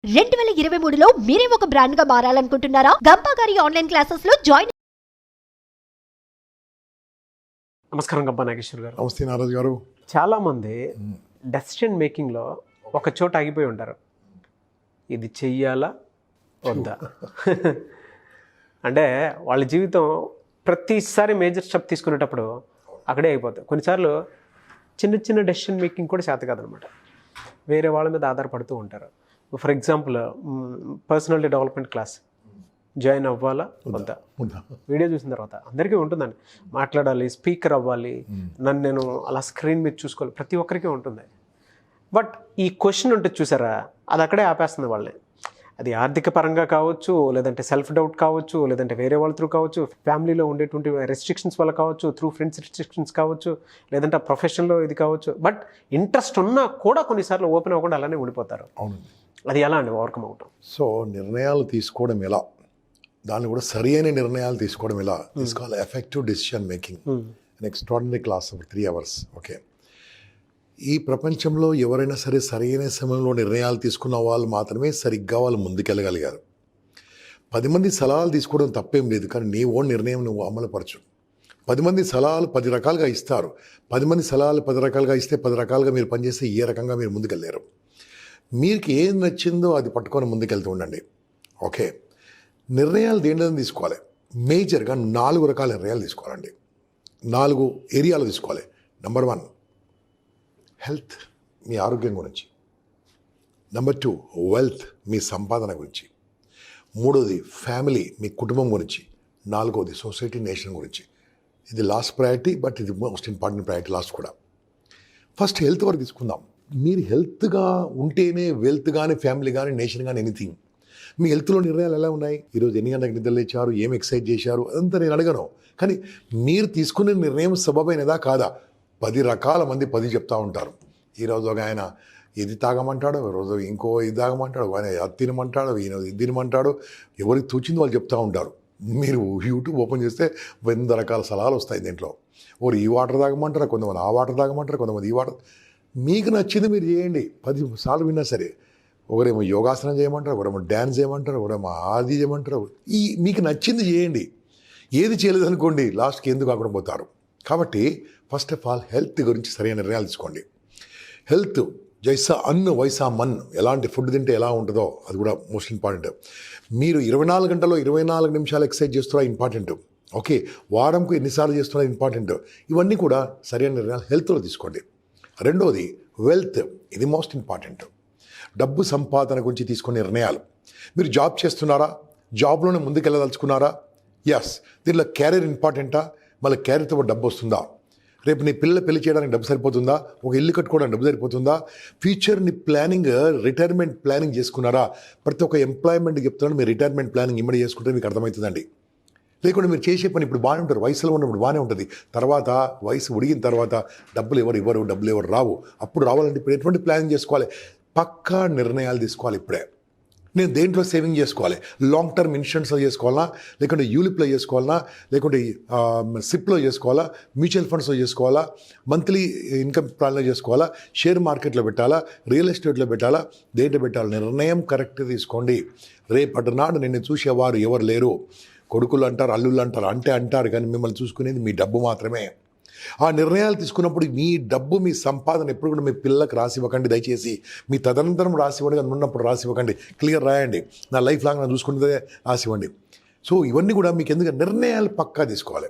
2023లో మీరే ఒక బ్రాండ్ గా మారాలనుకుంటున్నారా? గంపా గారి ఆన్లైన్ క్లాసెస్ లో జాయిన్. నమస్కారం గంపా నాగేశ్వర్ గారు. నమస్తే నారాజు గారు. చాలామంది డెసిషన్ మేకింగ్లో ఒక చోట ఆగిపోయి ఉంటారు. ఇది చెయ్యాలా వద్దా అంటే వాళ్ళ జీవితం ప్రతిసారి మేజర్ స్టెప్ తీసుకునేటప్పుడు అక్కడే అయిపోతుంది. కొన్నిసార్లు చిన్న చిన్న డెసిషన్ మేకింగ్ కూడా చేత కాదనమాట. వేరే వాళ్ళ మీద ఆధారపడుతూ ఉంటారు. For example personality development class join అవ్వాలా వద్దా? వీడియో చూసిన తర్వాత అందరికీ ఉంటుందండి, మాట్లాడాలి, స్పీకర్ అవ్వాలి, నన్ను నేను అలా స్క్రీన్ మీద చూసుకోవాలి, ప్రతి ఒక్కరికి ఉంటుంది. బట్ ఈ క్వశ్చన్ ఉంటుంది చూసారా, అది అక్కడే ఆపేస్తుంది వాళ్ళని. అది ఆర్థిక పరంగా కావచ్చు, లేదంటే సెల్ఫ్ డౌట్ కావచ్చు, లేదంటే వేరే వాళ్ళ త్రూ కావచ్చు, ఫ్యామిలీలో ఉండేటువంటి రెస్ట్రిక్షన్స్ వల్ల కావచ్చు, త్రూ ఫ్రెండ్స్ రెస్ట్రిక్షన్స్ కావచ్చు, లేదంటే ప్రొఫెషన్లో ఇది కావచ్చు. బట్ ఇంట్రెస్ట్ ఉన్నా కూడా కొన్నిసార్లు ఓపెన్ అవ్వకుండా అలానే ఉండిపోతారు. అవునండి. అది ఎలా అండి ఓవర్కమ్ అవటం? సో నిర్ణయాలు తీసుకోవడం ఎలా, దాన్ని కూడా సరి అయిన నిర్ణయాలు తీసుకోవడం ఎలా తీసుకోవాలి. Effective decision making an extraordinary class of 3 hours. Okay, ఈ ప్రపంచంలో ఎవరైనా సరే సరైన సమయంలో నిర్ణయాలు తీసుకున్న వాళ్ళు మాత్రమే సరిగ్గా వాళ్ళు ముందుకెళ్ళగలిగారు. 10 మంది సలహాలు తీసుకోవడం తప్పేం లేదు, కానీ నీ ఓన్ నిర్ణయం నువ్వు అమలుపరచు. 10 మంది సలహాలు 10 రకాలుగా ఇస్తారు. 10 మంది సలహాలు 10 రకాలుగా ఇస్తే 10 రకాలుగా మీరు పనిచేస్తే ఏ రకంగా మీరు ముందుకెళ్ళారు. మీకు ఏం నచ్చిందో అది పట్టుకొని ముందుకెళ్తూ ఉండండి. ఓకే, నిర్ణయాలు దేంట్లో తీసుకోవాలి. మేజర్గా 4 రకాల నిర్ణయాలు తీసుకోవాలండి. 4 ఏరియాలు తీసుకోవాలి. నెంబర్ 1 హెల్త్, మీ ఆరోగ్యం గురించి. నెంబర్ 2 వెల్త్, మీ సంపాదన గురించి. 3వది ఫ్యామిలీ, మీ కుటుంబం గురించి. 4వది సొసైటీ, నేషన్ గురించి. ఇది లాస్ట్ ప్రయారిటీ, బట్ ఇది మోస్ట్ ఇంపార్టెంట్ ప్రయారిటీ లాస్ట్ కూడా. ఫస్ట్ హెల్త్ వరకు తీసుకుందాం. మీరు హెల్త్గా ఉంటేనే వెల్త్ కానీ, ఫ్యామిలీ కానీ, నేషన్ కానీ, ఎనీథింగ్. మీ హెల్త్లో నిర్ణయాలు ఎలా ఉన్నాయి, ఈరోజు ఎన్ని గంటలకు నిద్ర లేచారు, ఏం ఎక్సర్సైజ్ చేశారు, అదంతా నేను అడగను. కానీ మీరు తీసుకునే నిర్ణయం సబబైనదా కాదా? 10 రకాల మంది 10 చెప్తూ ఉంటారు. ఈరోజు ఒక ఆయన ఇది తాగమంటాడు, రోజు ఇంకో ఇది తాగమంటాడు, ఆయన అది తినమంటాడు, ఈయన ఇది తినమంటాడు. ఎవరికి తోచింది వాళ్ళు చెప్తూ ఉంటారు. మీరు యూట్యూబ్ ఓపెన్ చేస్తే 100 రకాల సలహాలు వస్తాయి దీంట్లో. ఒకరు ఈ వాటర్ తాగమంటారు, కొంతమంది ఆ వాటర్ తాగమంటారు, కొంతమంది ఈ వాటర్. మీకు నచ్చింది మీరు చేయండి. 10 సార్లు విన్నా సరే. ఒకరేమో యోగాసనం చేయమంటారు, ఒకరేమో డ్యాన్స్ చేయమంటారు, ఒకరేమో ఆది చేయమంటారు. మీకు నచ్చింది చేయండి. ఏది చేయలేదు అనుకోండి, లాస్ట్కి ఎందుకు కాకుండా పోతారు. కాబట్టి ఫస్ట్ ఆఫ్ ఆల్ హెల్త్ గురించి సరైన నిర్ణయాలు తీసుకోండి. హెల్త్ జైసా అన్ను వైసా మన్, ఎలాంటి ఫుడ్ తింటే ఎలా ఉంటుందో అది కూడా మోస్ట్ ఇంపార్టెంట్. మీరు 24 గంటల్లో 24 నిమిషాలు ఎక్సర్సైజ్ చేస్తున్నా ఇంపార్టెంట్. ఓకే, వారంకు ఎన్నిసార్లు చేస్తున్నా ఇంపార్టెంట్. ఇవన్నీ కూడా సరైన నిర్ణయాలు హెల్త్లో తీసుకోండి. 2వది వెల్త్, ఇది మోస్ట్ ఇంపార్టెంట్. డబ్బు సంపాదన గురించి తీసుకునే నిర్ణయాలు. మీరు జాబ్ చేస్తున్నారా, జాబ్లోనే ముందుకెళ్ళదలుచుకున్నారా? ఎస్, దీనిలో క్యారియర్ ఇంపార్టెంటా? మళ్ళీ క్యారియర్తో డబ్బు వస్తుందా? రేపు నీ పిల్లలు పెళ్లి చేయడానికి డబ్బు సరిపోతుందా? ఒక ఇల్లు కట్టుకోవడానికి డబ్బు సరిపోతుందా? ఫ్యూచర్ని ప్లానింగ్, రిటైర్మెంట్ ప్లానింగ్ చేసుకున్నారా? ప్రతి ఒక్క ఎంప్లాయ్మెంట్కి చెప్తున్నాను, మీరు రిటైర్మెంట్ ప్లానింగ్ ఇమ్మడి చేసుకుంటే మీకు అర్థమవుతుందండి. లేకుంటే మీరు చేసే పని ఇప్పుడు బాగానే ఉంటారు, వయసులో ఉన్నప్పుడు బాగానే ఉంటుంది, తర్వాత వయసు ఉడిగిన తర్వాత డబ్బులు ఎవరు రావు. అప్పుడు రావాలంటే ఇప్పుడు ఎటువంటి ప్లానింగ్ చేసుకోవాలి? పక్కా నిర్ణయాలు తీసుకోవాలి. ఇప్పుడే నేను దేంట్లో సేవింగ్ చేసుకోవాలి, లాంగ్ టర్మ్ ఇన్సూరెన్స్లో చేసుకోవాలా, లేకుంటే యూలిప్లో చేసుకోవాలా, లేకుంటే సిప్లో చేసుకోవాలా, మ్యూచువల్ ఫండ్స్లో చేసుకోవాలా, మంత్లీ ఇన్కమ్ ప్లాన్లో చేసుకోవాలా, షేర్ మార్కెట్లో పెట్టాలా, రియల్ ఎస్టేట్లో పెట్టాలా, దేంట్లో పెట్టాలి? నిర్ణయం కరెక్ట్గా తీసుకోండి. రేపటి నాడు నిన్ను చూసేవారు ఎవరు లేరు. కొడుకులు అంటారు, అల్లుళ్ళు అంటారు, అంటారు, కానీ మిమ్మల్ని చూసుకునేది మీ డబ్బు మాత్రమే. ఆ నిర్ణయాలు తీసుకున్నప్పుడు మీ డబ్బు, మీ సంపాదన ఎప్పుడు కూడా మీ పిల్లలకు రాసివ్వకండి దయచేసి. మీ తదనంతరం రాసివ్వండి, కానీ ఉన్నప్పుడు రాసివ్వకండి. క్లియర్ రాయండి, నా లైఫ్ లాంగ్ నేను చూసుకుంటే రాసివ్వండి. సో ఇవన్నీ కూడా మీకు ఎందుకంటే నిర్ణయాలు పక్కా తీసుకోవాలి.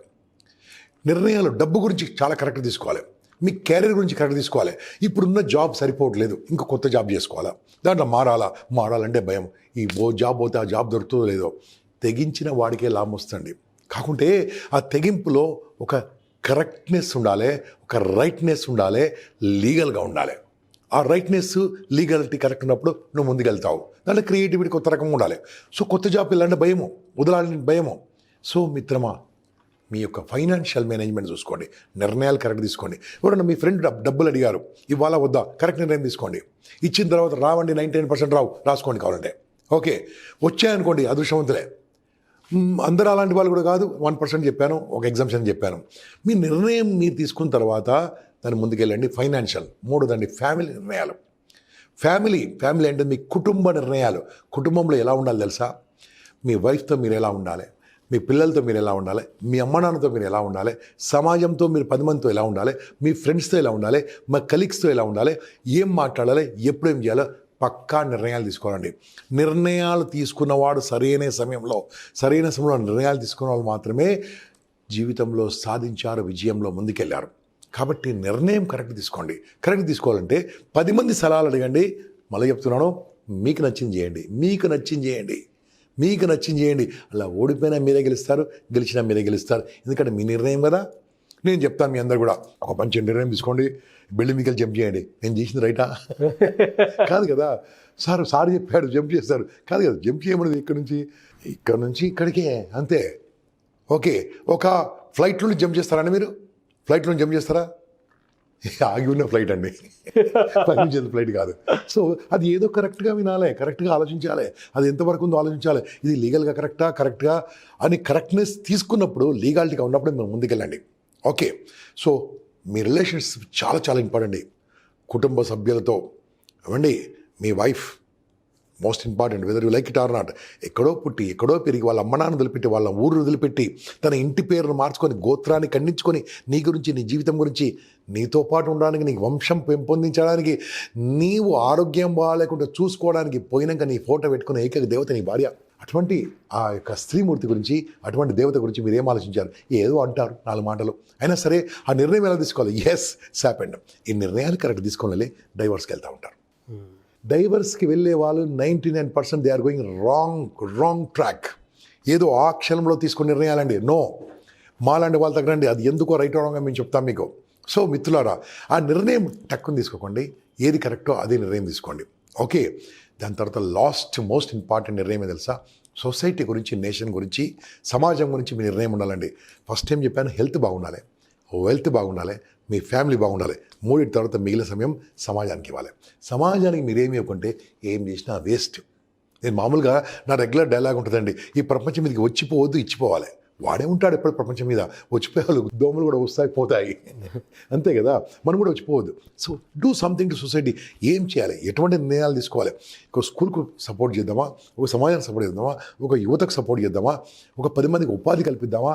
నిర్ణయాలు డబ్బు గురించి చాలా కరెక్ట్గా తీసుకోవాలి. మీ కెరీర్ గురించి కరెక్ట్ తీసుకోవాలి. ఇప్పుడున్న జాబ్ సరిపోవట్లేదు, ఇంకా కొత్త జాబ్ చేసుకోవాలా, దాంట్లో మారాలంటే భయం. ఈ జాబ్ పోతే ఆ జాబ్ దొరుకుతుందో లేదో. తెగించిన వాడికే లాభం వస్తుంది. కాకుంటే ఆ తెగింపులో ఒక కరెక్ట్నెస్ ఉండాలి, ఒక రైట్నెస్ ఉండాలి, లీగల్గా ఉండాలి. ఆ రైట్నెస్, లీగాలిటీ కరెక్ట్ ఉన్నప్పుడు నువ్వు ముందుకెళ్తావు. దాంట్లో క్రియేటివిటీ కొత్త రకంగా ఉండాలి. సో కొత్త జాబ్ వెళ్ళాలంటే భయము, వదలాలని భయము. సో మిత్రమా, మీ యొక్క ఫైనాన్షియల్ మేనేజ్మెంట్ చూసుకోండి, నిర్ణయాలు కరెక్ట్ తీసుకోండి. ఎవరన్నా మీ ఫ్రెండ్ డబ్బులు అడిగారు, ఇవ్వాలా వద్దా, కరెక్ట్ నిర్ణయం తీసుకోండి. ఇచ్చిన తర్వాత రావండి 99% రావు, రాసుకోండి కావాలంటే. ఓకే, వచ్చాయనుకోండి అదృష్టవంతులే. అందరూ అలాంటి వాళ్ళు కూడా కాదు, 1% చెప్పాను, ఒక ఎగ్జామ్షన్ చెప్పాను. మీ నిర్ణయం మీరు తీసుకున్న తర్వాత దాన్ని ముందుకెళ్ళండి. ఫైనాన్షియల్. 3వదండి ఫ్యామిలీ నిర్ణయాలు. ఫ్యామిలీ అంటే మీ కుటుంబ నిర్ణయాలు. కుటుంబంలో ఎలా ఉండాలి తెలుసా? మీ వైఫ్తో మీరు ఎలా ఉండాలి, మీ పిల్లలతో మీరు ఎలా ఉండాలి, మీ అమ్మ నాన్నతో మీరు ఎలా ఉండాలి, సమాజంతో మీరు 10 మందితో ఎలా ఉండాలి, మీ ఫ్రెండ్స్తో ఎలా ఉండాలి, మా కలీగ్స్తో ఎలా ఉండాలి, ఏం మాట్లాడాలి, ఎప్పుడు ఏం చేయాలో పక్కా నిర్ణయాలు తీసుకోవాలండి. నిర్ణయాలు తీసుకున్నవాడు సరైన సమయంలో నిర్ణయాలు తీసుకున్న వాళ్ళు మాత్రమే జీవితంలో సాధించారు, విజయంలో ముందుకెళ్ళారు. కాబట్టి నిర్ణయం కరెక్ట్ తీసుకోండి. కరెక్ట్ తీసుకోవాలంటే 10 మంది సలహాలు అడగండి. మళ్ళీ చెప్తున్నాను, మీకు నచ్చింది చేయండి. అలా ఓడిపోయినా మీరే గెలుస్తారు, గెలిచినా మీరే గెలుస్తారు. ఎందుకంటే మీ నిర్ణయం కదా. నేను చెప్తాను మీ అందరు కూడా, ఒక మంచి నిర్ణయం తీసుకోండి, బిల్డింగ్ మీకు జంప్ చేయండి. నేను చేసింది రైటా? కాదు కదా. సార్ చెప్పాడు జంప్ చేస్తారు, కాదు కదా. జంప్ చేయమన్నది ఇక్కడ నుంచి ఇక్కడికే, అంతే. ఓకే, ఒక ఫ్లైట్ నుండి జంప్ చేస్తారండి మీరు? ఫ్లైట్ నుండి జంప్ చేస్తారా? ఆగి ఉన్న ఫ్లైట్ అండి, ఫ్లైట్ కాదు. సో అది ఏదో కరెక్ట్గా వినాలి, కరెక్ట్గా ఆలోచించాలి, అది ఎంతవరకు ఉందో ఆలోచించాలి. ఇది లీగల్గా కరెక్ట్గా అని కరెక్ట్నెస్ తీసుకున్నప్పుడు, లీగాలిటీగా ఉన్నప్పుడు మేము ముందుకెళ్ళండి. ఓకే, సో మీ రిలేషన్షిప్ చాలా ఇంపార్టెంట్. కుటుంబ సభ్యులతో ఏమండి, మీ wife most important, whether you like it or not. ఎక్కడో పుట్టి ఎక్కడో పెరిగి వాళ్ళ అమ్మ నాన్న వదిలిపెట్టి, వాళ్ళ ఊరు వదిలిపెట్టి, తన ఇంటి పేరును మార్చుకొని, గోత్రాన్ని ఖండించుకొని, నీ గురించి, నీ జీవితం గురించి, నీతో పాటు ఉండడానికి, నీ వంశం పెంపొందించడానికి, నీవు ఆరోగ్యం బాగాలేకుండా చూసుకోవడానికి పోయినాక నీ ఫోటో పెట్టుకునే ఏకైక దేవత నీ భార్య. అటువంటి ఆ యొక్క స్త్రీమూర్తి గురించి, అటువంటి దేవత గురించి మీరు ఏం ఆలోచించారు? ఏదో అంటారు 4 మాటలు, అయినా సరే ఆ నిర్ణయం ఎలా తీసుకోవాలి? ఎస్, శాపెండ్. ఈ నిర్ణయాలు కరెక్ట్ తీసుకోవాలి, డైవర్స్కి వెళ్తూ ఉంటారు. డైవర్స్కి వెళ్ళే వాళ్ళు 99% they are going wrong track. ఏదో ఆ క్షణంలో తీసుకునే నిర్ణయాలండి. నో, మాలాంటి వాళ్ళ దగ్గరండి అది ఎందుకో రైట్ రాంగ్గా మేము చెప్తాం మీకు. సో మిత్రులారా, ఆ నిర్ణయం టక్కుని తీసుకోకండి, ఏది కరెక్టో అదే నిర్ణయం తీసుకోండి. ఓకే, దాని తర్వాత మోస్ట్ ఇంపార్టెంట్ నిర్ణయం తెలుసా? సొసైటీ గురించి, నేషన్ గురించి, సమాజం గురించి మీ నిర్ణయం ఉండాలండి. ఫస్ట్ టైం చెప్పాను, హెల్త్ బాగుండాలి, వెల్త్ బాగుండాలి, మీ ఫ్యామిలీ బాగుండాలి. 3 తర్వాత మిగిలిన సమయం సమాజానికి ఇవ్వాలి. సమాజానికి మీరేమి ఇవ్వకుంటే ఏం చేసినా వేస్ట్. నేను మామూలుగా నా రెగ్యులర్ డైలాగ్ ఉంటుందండి, ఈ ప్రపంచం మీదకి వచ్చిపోవద్దు, ఇచ్చిపోవాలి. వాడే ఉంటాడు ఎప్పుడు ప్రపంచం మీద. వచ్చిపోయాలు దోమలు కూడా వస్తాయి పోతాయి, అంతే కదా. మనం కూడా వచ్చిపోవద్దు. So do something to society. ఏం చేయాలి, ఎటువంటి నిర్ణయాలు తీసుకోవాలి? ఒక స్కూల్కు సపోర్ట్ చేద్దామా, ఒక సమాజానికి సపోర్ట్ చేద్దామా, ఒక యువతకు సపోర్ట్ చేద్దామా, ఒక 10 మందికి ఉపాధి కల్పిద్దామా?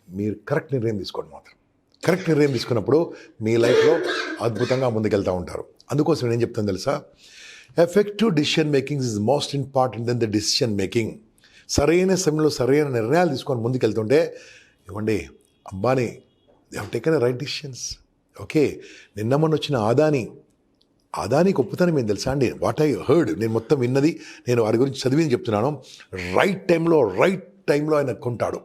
మీరు కరెక్ట్ నిర్ణయం తీసుకోండి మాత్రం. కరెక్ట్ నిర్ణయం తీసుకున్నప్పుడు మీ లైఫ్లో అద్భుతంగా ముందుకెళ్తూ ఉంటారు. అందుకోసం నేను చెప్తాను తెలుసా, effective decision making is most important then the decision making. సరైన సమయంలో సరైన నిర్ణయాలు తీసుకొని ముందుకెళ్తుంటే, ఇవ్వండి, Ambani they have taken right decisions. Okay, నిన్న మొన్న వచ్చిన ఆదాని గొప్పతనం ఏం తెలుసా అండి? వాట్ ఐ హర్డ్, నేను మొత్తం విన్నది, నేను వారి గురించి చదివింది చెప్తున్నాను. రైట్ టైంలో ఆయన కొంటాడు.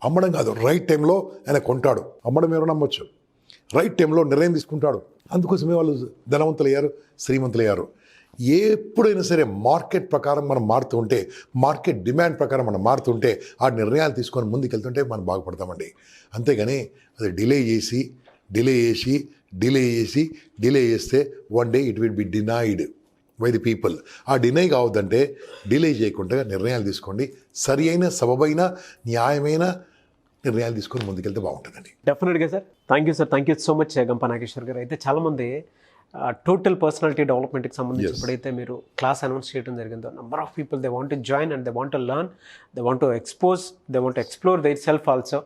అమ్మడం కాదు, రైట్ టైంలో ఆయన కొంటాడు. అమ్మడం ఎవరు నమ్మొచ్చు, రైట్ టైంలో నిర్ణయం తీసుకుంటాడు. అందుకోసమే వాళ్ళు ధనవంతులయ్యారు, శ్రీమంతులయ్యారు. ఎప్పుడైనా సరే మార్కెట్ ప్రకారం మనం మారుతుంటే, మార్కెట్ డిమాండ్ ప్రకారం మనం మారుతుంటే, ఆ నిర్ణయాలు తీసుకొని ముందుకెళ్తుంటే మనం బాగుపడతామండి. అంతేగాని అది డిలే చేస్తే one day it will be denied by the people. ఆ డినై కావద్దంటే డిలే చేయకుండా నిర్ణయాలు తీసుకోండి. సరి అయిన, సబబైన, న్యాయమైన నిర్ణయాలు తీసుకొని ముందుకెళ్తే బాగుంటుందండి. డెఫినెట్గా sir. Thank you so much గంప నాగేశ్వర్ గారు. అయితే చాలామంది టోటల్ పర్సనాలిటీ డెవలప్మెంట్కి సంబంధించి ఎప్పుడైతే మీరు క్లాస్ అనౌన్స్ చేయడం జరిగిందో, number of people they want to join and they want to learn, they want to explore their self also.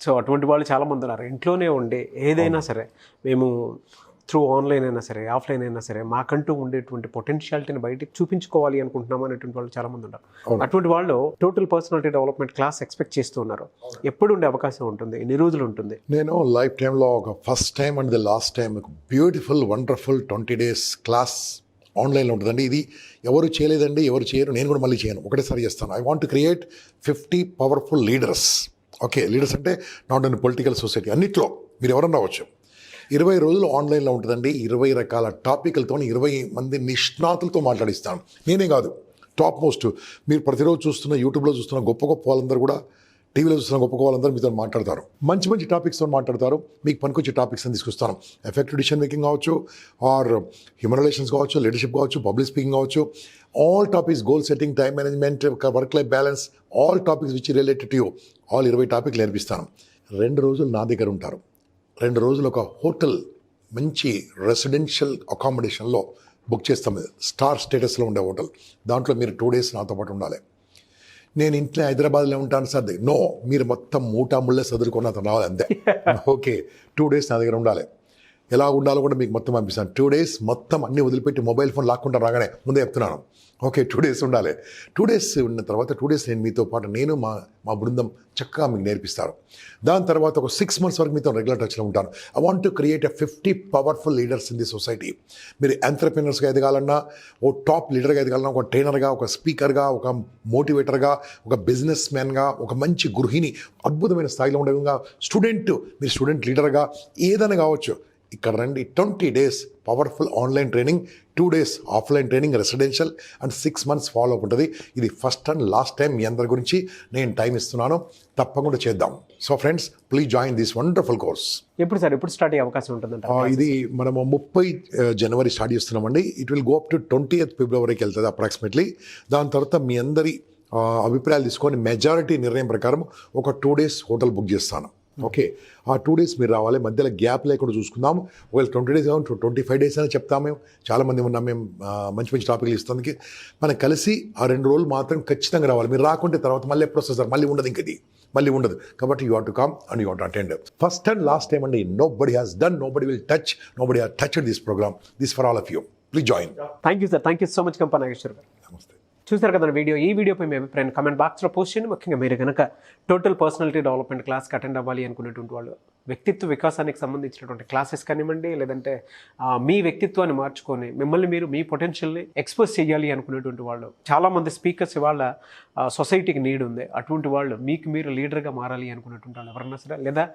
So అటువంటి వాళ్ళు చాలామంది ఉన్నారు. ఇంట్లోనే ఉండి ఏదైనా సరే, మేము త్రూ ఆన్లైన్ అయినా సరే, ఆఫ్లైన్ అయినా సరే, మాకంటూ ఉండేటువంటి పొటెన్షియాలిటీని బయటికి చూపించుకోవాలి అనుకుంటున్నాం అనేటువంటి వాళ్ళు చాలామంది ఉన్నారు. అటువంటి వాళ్ళు total personality development class expect చేస్తూ ఉన్నారు. ఎప్పుడు ఉండే అవకాశం ఉంటుంది, ఎన్ని రోజులు ఉంటుంది? నేను లైఫ్ టైంలో ఒక first time and the last time beautiful wonderful 20 days class ఆన్లైన్లో ఉంటుందండి. ఇది ఎవరు చేయలేదండి, ఎవరు చేయరు, నేను కూడా మళ్ళీ చేయను, ఒకటేసారి చేస్తాను. I want to create 50 powerful leaders. Okay, leaders అంటే నాట్ ఇన్ పొలిటికల్ సొసైటీ, అన్నిట్లో మీరు ఎవరన్నా రావచ్చు. 20 రోజులు ఆన్లైన్లో ఉంటుందండి. 20 రకాల టాపిక్లతో 20 మంది నిష్ణాతులతో మాట్లాడిస్తాను. నేనే కాదు, టాప్ మోస్ట్ మీరు ప్రతిరోజు చూస్తున్న, యూట్యూబ్లో చూస్తున్న గొప్ప వాళ్ళందరూ కూడా, టీవీలో చూస్తున్న గొప్ప వాళ్ళందరూ మీతో మాట్లాడతారు. మంచి టాపిక్స్తో మాట్లాడతారు. మీకు పనికొచ్చే టాపిక్స్ అని తీసుకొస్తాను. ఎఫెక్టివ్ డిసిషన్ మేకింగ్ కావచ్చు, ఆర్ హ్యూమన్ రిలేషన్స్ కావచ్చు, లీడర్షిప్ కావచ్చు, పబ్లిక్ స్పీకింగ్ కావచ్చు, all topics, goal setting, time management, work life balance, all topics which related to you, all 20 టాపిక్లు నేర్పిస్తాను. 2 రోజులు నా దగ్గర ఉంటారు. 2 రోజులు ఒక హోటల్, మంచి రెసిడెన్షియల్ అకామిడేషన్లో బుక్ చేస్తాం, స్టార్ స్టేటస్లో ఉండే హోటల్. దాంట్లో మీరు 2 days నాతో పాటు ఉండాలి. నేను ఇంట్లో హైదరాబాద్లో ఉంటాను సార్. నో, మీరు మొత్తం మూటాముళ్ళే చదువుకొని అతను రావాలి అంతే. ఓకే, 2 days నా దగ్గర ఉండాలి. ఎలా ఉండాలో కూడా మీకు మొత్తం పంపిస్తాను. 2 days మొత్తం అన్నీ వదిలిపెట్టి మొబైల్ ఫోన్ లాక్కుంటా రాగానే ముందే చెప్తున్నాను. ఓకే, 2 days ఉండాలి. 2 days ఉన్న తర్వాత 2 days నేను మీతో పాటు నేను మా బృందం చక్కగా మీకు నేర్పిస్తారు. దాని తర్వాత ఒక 6 months వరకు మీతో రెగ్యులర్ టచ్లో ఉంటాను. I want to create 50 powerful leaders in the society. మీరు ఎంటర్‌ప్రెన్యూర్స్గా ఎదగాలన్నా, ఓ టాప్ లీడర్గా ఎదగాలన్నా, ఒక ట్రైనర్గా, ఒక స్పీకర్గా, ఒక మోటివేటర్గా, ఒక బిజినెస్ మ్యాన్గా, ఒక మంచి గృహిణి, అద్భుతమైన స్థాయిలో ఉండే విధంగా మీరు స్టూడెంట్ లీడర్గా ఏదైనా కావచ్చు. ఇక్కడ రండి. 20 days powerful online training, 2 days offline training residential and 6 months follow up ఉంటుంది. ఇది ఫస్ట్ అండ్ లాస్ట్ టైం మీ అందరి గురించి నేను టైం ఇస్తున్నాను. తప్పకుండా చేద్దాం. So friends, please join this wonderful course. ఎప్పుడు సార్, ఎప్పుడు స్టార్ట్ అయ్యే అవకాశం ఉంటుందంట? ఇది మనము 30 January స్టార్ట్ చేస్తున్నామండి. It will go up to 20th February వెళ్తుంది అప్రాక్సిమేట్లీ. దాని తర్వాత మీ అందరి అభిప్రాయాలు తీసుకొని మెజారిటీ నిర్ణయం ప్రకారం ఒక 2 days హోటల్ బుక్ చేస్తాను. ఓకే, ఆ 2 days మీరు రావాలి. మధ్యలో గ్యాప్ లేకుండా చూసుకుందాం. ఒకవేళ 20 days కావాలి, 25 days అని చెప్తాము. మేము చాలామంది ఉన్నాం, మేము మంచి టాపిక్లు ఇస్తానికి. మనం కలిసి ఆ 2 రోజులు మాత్రం ఖచ్చితంగా రావాలి. మీరు రాకుంటే తర్వాత మళ్ళీ ఎప్పుడు వస్తుంది సార్, మళ్ళీ ఉండదు, ఇంక ఇది మళ్ళీ ఉండదు. కాబట్టి you have to come and you have to attend. First and last time అండి. Nobody has done, nobody will touch, nobody has touched this program. This for all of you. Please join. Thank you sir, thank you so much Gampa Nageshwar garu. నమస్తే. చూసారు కదా video. ఈ వీడియోపై మీ అభిప్రాయం comment బాక్స్లో post చేయండి. ముఖ్యంగా మీరు కనుక టోటల్ పర్సనాలిటీ డెవలప్మెంట్ క్లాస్కి అటెండ్ అవ్వాలి అనుకునేటువంటి వాళ్ళు, వ్యక్తిత్వ వికాసానికి సంబంధించినటువంటి క్లాసెస్ కానివ్వండి, లేదంటే మీ వ్యక్తిత్వాన్ని మార్చుకొని మిమ్మల్ని మీరు మీ పొటెన్షియల్ని ఎక్స్పోజ్ చేయాలి అనుకునేటువంటి వాళ్ళు, చాలామంది స్పీకర్స్ ఇవాళ సొసైటీకి నీడ్ ఉంది. అటువంటి వాళ్ళు, మీకు మీరు లీడర్గా మారాలి అనుకునేటువంటి వాళ్ళు ఎవరైనా సరే, లేదా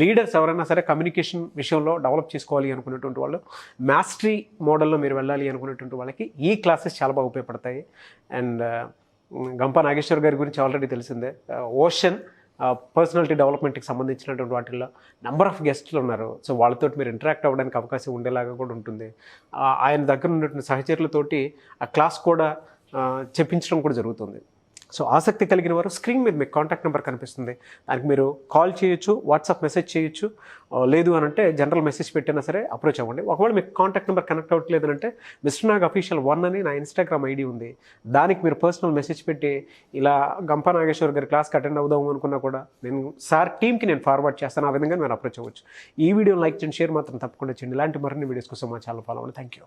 లీడర్స్ ఎవరైనా సరే కమ్యూనికేషన్ విషయంలో డెవలప్ చేసుకోవాలి అనుకునేటువంటి వాళ్ళు, మాస్టరీ మోడల్లో మీరు వెళ్ళాలి అనుకునేటువంటి వాళ్ళకి ఈ క్లాసెస్ చాలా బాగా ఉపయోగపడతాయి. అండ్ గంపా నాగేశ్వర్ గారి గురించి ఆల్రెడీ తెలిసిందే. ఓషన్ పర్సనాలిటీ డెవలప్మెంట్కి సంబంధించినటువంటి వాటిల్లో నెంబర్ ఆఫ్ గెస్ట్లు ఉన్నారు. సో వాళ్ళతో మీరు ఇంటరాక్ట్ అవ్వడానికి అవకాశం ఉండేలాగా కూడా ఉంటుంది. ఆయన దగ్గర ఉన్నటువంటి సహచరులతోటి ఆ క్లాస్ కూడా చెప్పించడం కూడా జరుగుతుంది. సో ఆసక్తి కలిగిన వారు స్క్రీన్ మీద మీకు కాంటాక్ట్ నెంబర్ కనిపిస్తుంది, దానికి మీరు కాల్ చేయొచ్చు, వాట్సాప్ మెసేజ్ చేయొచ్చు. లేదు అని అంటే జనరల్ మెసేజ్ పెట్టినా సరే అప్రోచ్ అవ్వండి. ఒకవేళ మీకు కాంటాక్ట్ నెంబర్ కనెక్ట్ అవ్వట్లేదు అంటే మిస్టర్ నాగ్ అఫీషియల్ 1 అని నా ఇన్స్టాగ్రామ్ ఐడి ఉంది, దానికి మీరు పర్సనల్ మెసేజ్ పెట్టి ఇలా గంపా నాగేశ్వర్ గారి క్లాస్కి అటెండ్ అవుదాం అనుకున్నా కూడా నేను సార్ టీమ్కి నేను ఫార్వర్డ్ చేస్తాను. ఆ విధంగా మీరు అప్రోచ్ అవ్వచ్చు. ఈ వీడియోని లైక్ చేయండి, షేర్ మాత్రం తప్పకుండా చేయండి. ఇలాంటి మరిన్ని వీడియోస్ కోసం మా ఛానల్ ఫాలో అవ్వండి. Thank you.